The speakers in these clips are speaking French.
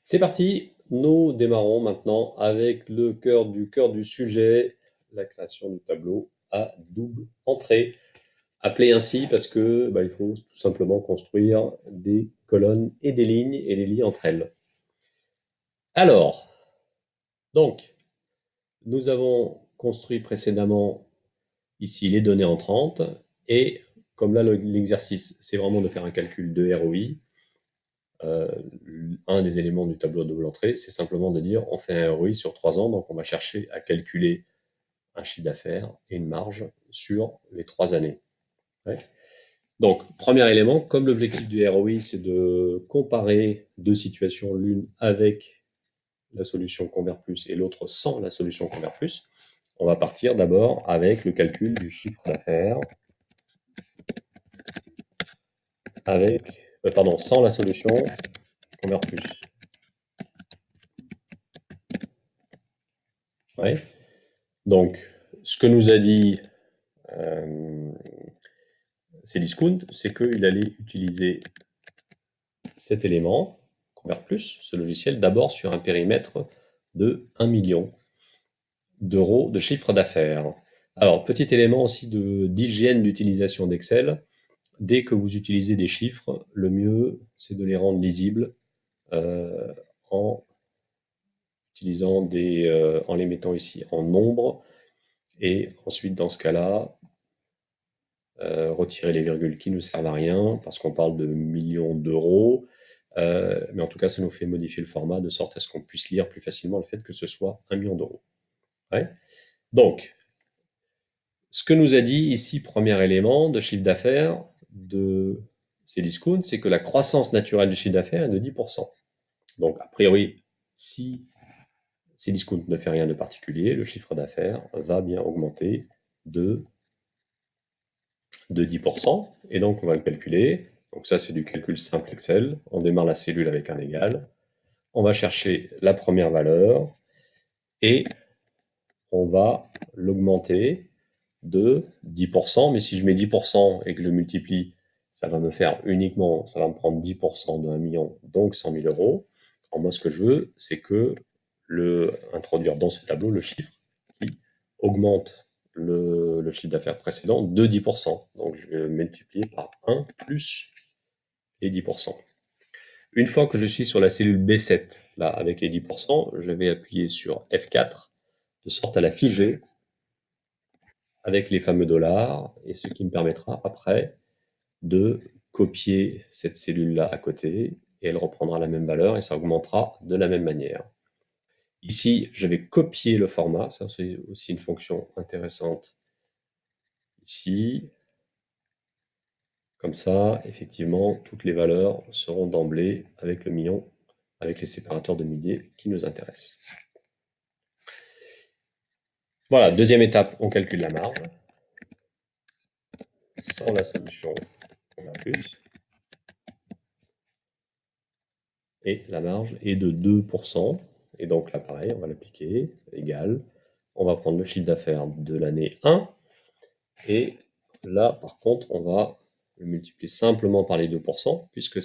C'est parti, nous démarrons maintenant avec le cœur du sujet, la création du tableau à double entrée. Appelé ainsi parce que il faut tout simplement construire des colonnes et des lignes et les lier entre elles. Alors, donc, nous avons construit précédemment ici les données entrantes et comme là l'exercice c'est vraiment de faire un calcul de ROI, un des éléments du tableau de double entrée, c'est simplement de dire on fait un ROI sur 3 ans, donc on va chercher à calculer un chiffre d'affaires et une marge sur les 3 années. Ouais. Donc, premier élément, comme l'objectif du ROI, c'est de comparer deux situations, l'une avec la solution Convert Plus et l'autre sans la solution Convert Plus, on va partir d'abord avec le calcul du chiffre d'affaires sans la solution Convert Plus. Ouais. Donc, ce que nous a dit Cdiscount, c'est qu'il allait utiliser cet élément, Convert Plus, ce logiciel, d'abord sur un périmètre de 1 million d'euros de chiffre d'affaires. Alors, petit élément aussi d'hygiène d'utilisation d'Excel, dès que vous utilisez des chiffres, le mieux, c'est de les rendre lisibles en utilisant en les mettant ici en nombre, et ensuite, dans ce cas-là, retirer les virgules qui ne servent à rien, parce qu'on parle de millions d'euros, mais en tout cas, ça nous fait modifier le format de sorte à ce qu'on puisse lire plus facilement le fait que ce soit 1 million d'euros. Ouais. Donc, ce que nous a dit ici, premier élément de chiffre d'affaires de Cdiscount, c'est que la croissance naturelle du chiffre d'affaires est de 10%. Donc, a priori, si Cdiscount ne fait rien de particulier, le chiffre d'affaires va bien augmenter de 10%. Et donc, on va le calculer. Donc ça, c'est du calcul simple Excel. On démarre la cellule avec un égal. On va chercher la première valeur et on va l'augmenter de 10%. Mais si je mets 10% et que je multiplie, ça va me prendre 10% de 1 million, donc 100 000 euros. Alors moi, ce que je veux, c'est introduire dans ce tableau le chiffre qui augmente le chiffre d'affaires précédent de 10%. Donc, je vais le multiplier par 1 plus les 10%. Une fois que je suis sur la cellule B7, là, avec les 10%, je vais appuyer sur F4, de sorte à la figer avec les fameux dollars, et ce qui me permettra après de copier cette cellule-là à côté, et elle reprendra la même valeur, et ça augmentera de la même manière. Ici, je vais copier le format, ça c'est aussi une fonction intéressante. Ici, comme ça, effectivement, toutes les valeurs seront d'emblée avec le million, avec les séparateurs de milliers qui nous intéressent. Voilà, deuxième étape, on calcule la marge sans la solution plus. Et la marge est de 2%. Et donc là, pareil, on va l'appliquer, égal. On va prendre le chiffre d'affaires de l'année 1. Et là, par contre, on va le multiplier simplement par les 2%, puisque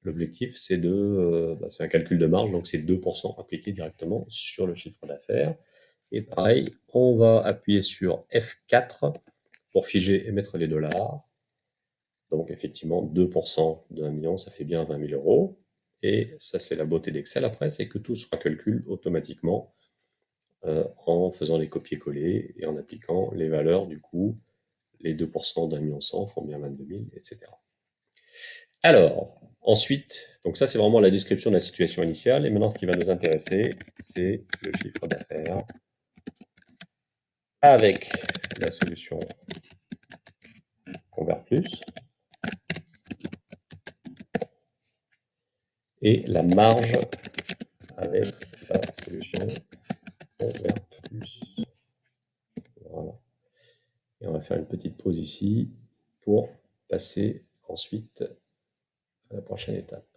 l'objectif, c'est un calcul de marge, donc c'est 2% appliqué directement sur le chiffre d'affaires. Et pareil, on va appuyer sur F4 pour figer et mettre les dollars. Donc effectivement, 2% de 1 million, ça fait bien 20 000 euros. Et ça, c'est la beauté d'Excel après, c'est que tout sera calculé automatiquement en faisant les copier-coller et en appliquant les valeurs du coup. Les 2% d'1 million 100 font bien 22 000, etc. Alors, ensuite, donc ça c'est vraiment la description de la situation initiale. Et maintenant, ce qui va nous intéresser, c'est le chiffre d'affaires avec la solution Convert Plus et la marge avec la solution Convert Plus. Voilà. Et on va faire une petite pause ici pour passer ensuite à la prochaine étape.